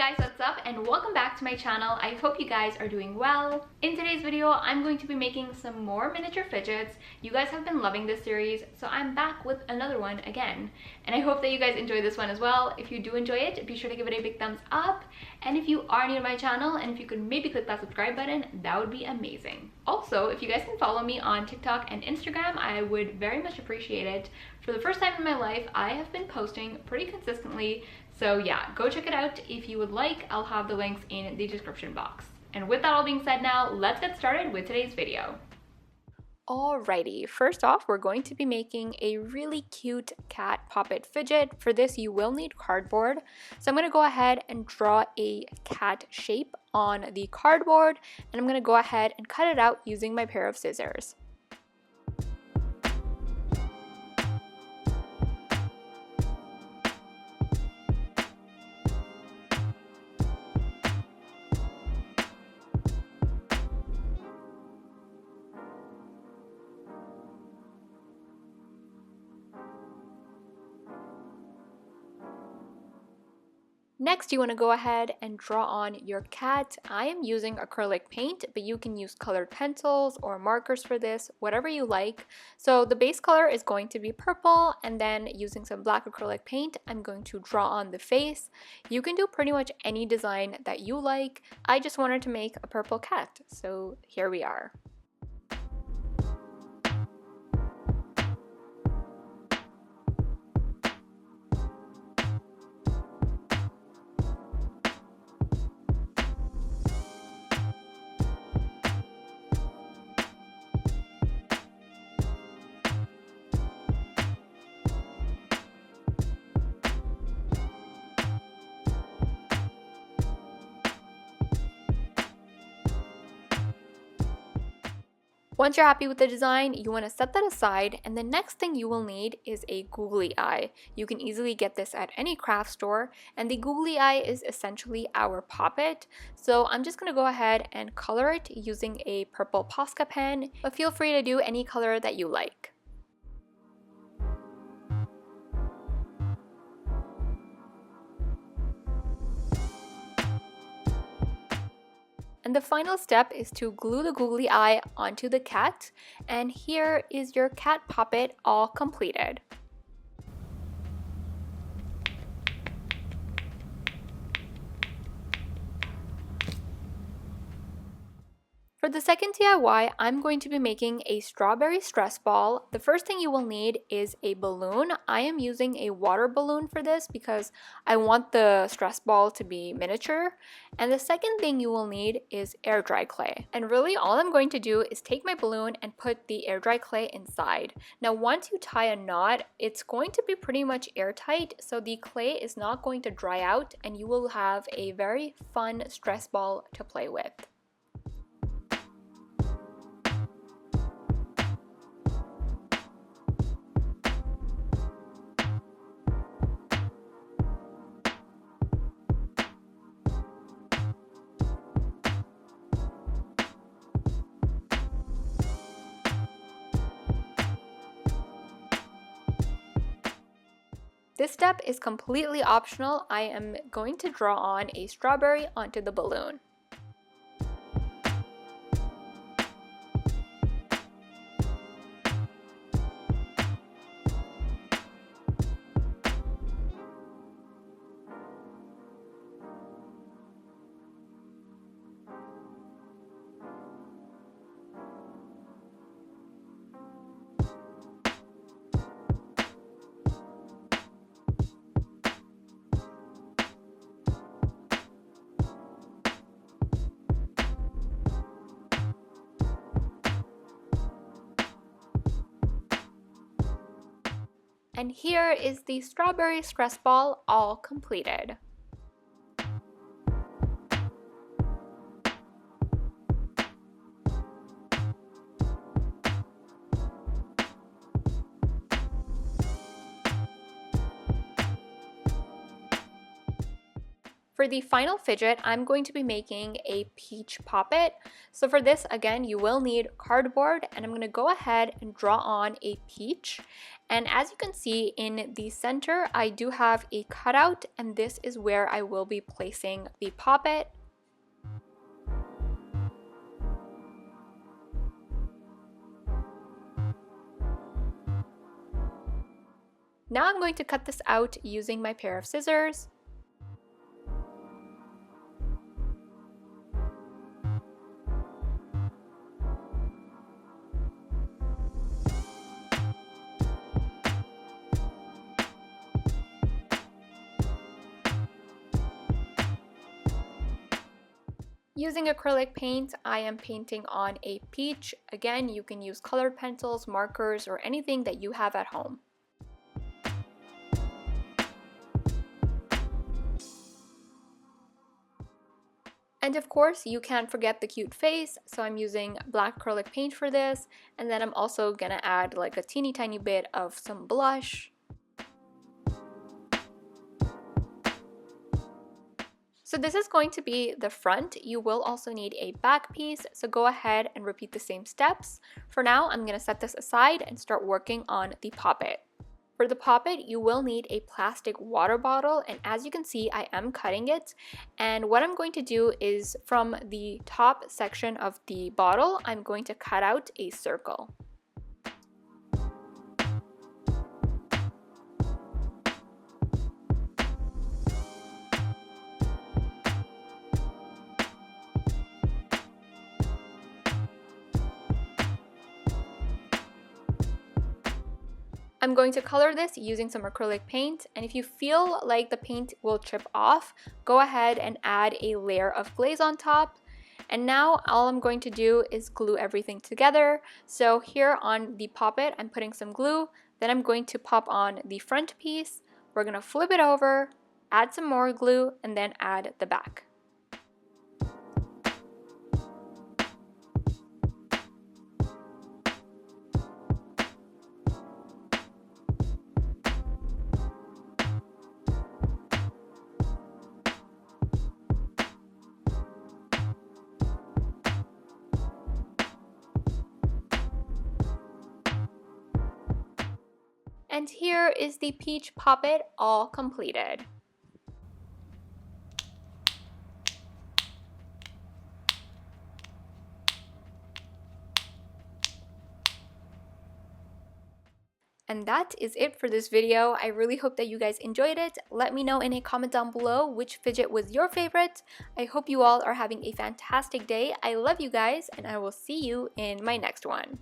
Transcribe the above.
guys, what's up and welcome back to my channel. I hope you guys are doing well. In today's video, I'm going to be making some more miniature fidgets. You guys have been loving this series, so I'm back with another one again. And I hope that you guys enjoy this one as well. If you do enjoy it, be sure to give it a big thumbs up. And if you are new to my channel, and if you could maybe click that subscribe button, that would be amazing. Also, if you guys can follow me on TikTok and Instagram, I would very much appreciate it. For the first time in my life, I have been posting pretty consistently. So yeah, go check it out if you would like. I'll have the links in the description box. And with that all being said now, let's get started with today's video. Alrighty, first off, we're going to be making a really cute cat puppet fidget. For this, you will need cardboard. So I'm going to go ahead and draw a cat shape on the cardboard, and I'm going to go ahead and cut it out using my pair of scissors. Next, you want to go ahead and draw on your cat. I am using acrylic paint, but you can use colored pencils or markers for this, whatever you like. So the base color is going to be purple, and then using some black acrylic paint, I'm going to draw on the face. You can do pretty much any design that you like. I just wanted to make a purple cat, so here we are. Once you're happy with the design, you want to set that aside, and the next thing you will need is a googly eye. You can easily get this at any craft store, and the googly eye is essentially our puppet. So I'm just going to go ahead and color it using a purple Posca pen, but feel free to do any color that you like. And the final step is to glue the googly eye onto the cat, and here is your cat puppet all completed. For the second DIY, I'm going to be making a strawberry stress ball. The first thing you will need is a balloon. I am using a water balloon for this because I want the stress ball to be miniature. And the second thing you will need is air dry clay. And really all I'm going to do is take my balloon and put the air dry clay inside. Now once you tie a knot, it's going to be pretty much airtight, so the clay is not going to dry out, and you will have a very fun stress ball to play with. This step is completely optional. I am going to draw on a strawberry onto the balloon. And here is the strawberry stress ball all completed. For the final fidget, I'm going to be making a peach poppet. So for this, again, you will need cardboard, and I'm going to go ahead and draw on a peach. And as you can see in the center, I do have a cutout, and this is where I will be placing the poppet. Now I'm going to cut this out using my pair of scissors. Using acrylic paint, I am painting on a peach. Again, you can use colored pencils, markers, or anything that you have at home. And of course, you can't forget the cute face, so I'm using black acrylic paint for this, and then I'm also gonna add like a teeny tiny bit of some blush. So this is going to be the front. You will also need a back piece, so go ahead and repeat the same steps. For now, I'm gonna set this aside and start working on the poppet. For the poppet, you will need a plastic water bottle, and as you can see, I am cutting it. And what I'm going to do is from the top section of the bottle, I'm going to cut out a circle. I'm going to color this using some acrylic paint, and if you feel like the paint will chip off, go ahead and add a layer of glaze on top. And now all I'm going to do is glue everything together. So here on the poppet, I'm putting some glue, then I'm going to pop on the front piece. We're going to flip it over, add some more glue, and then add the back. And here is the peach poppet all completed. And that is it for this video. I really hope that you guys enjoyed it. Let me know in a comment down below which fidget was your favorite. I hope you all are having a fantastic day. I love you guys, and I will see you in my next one.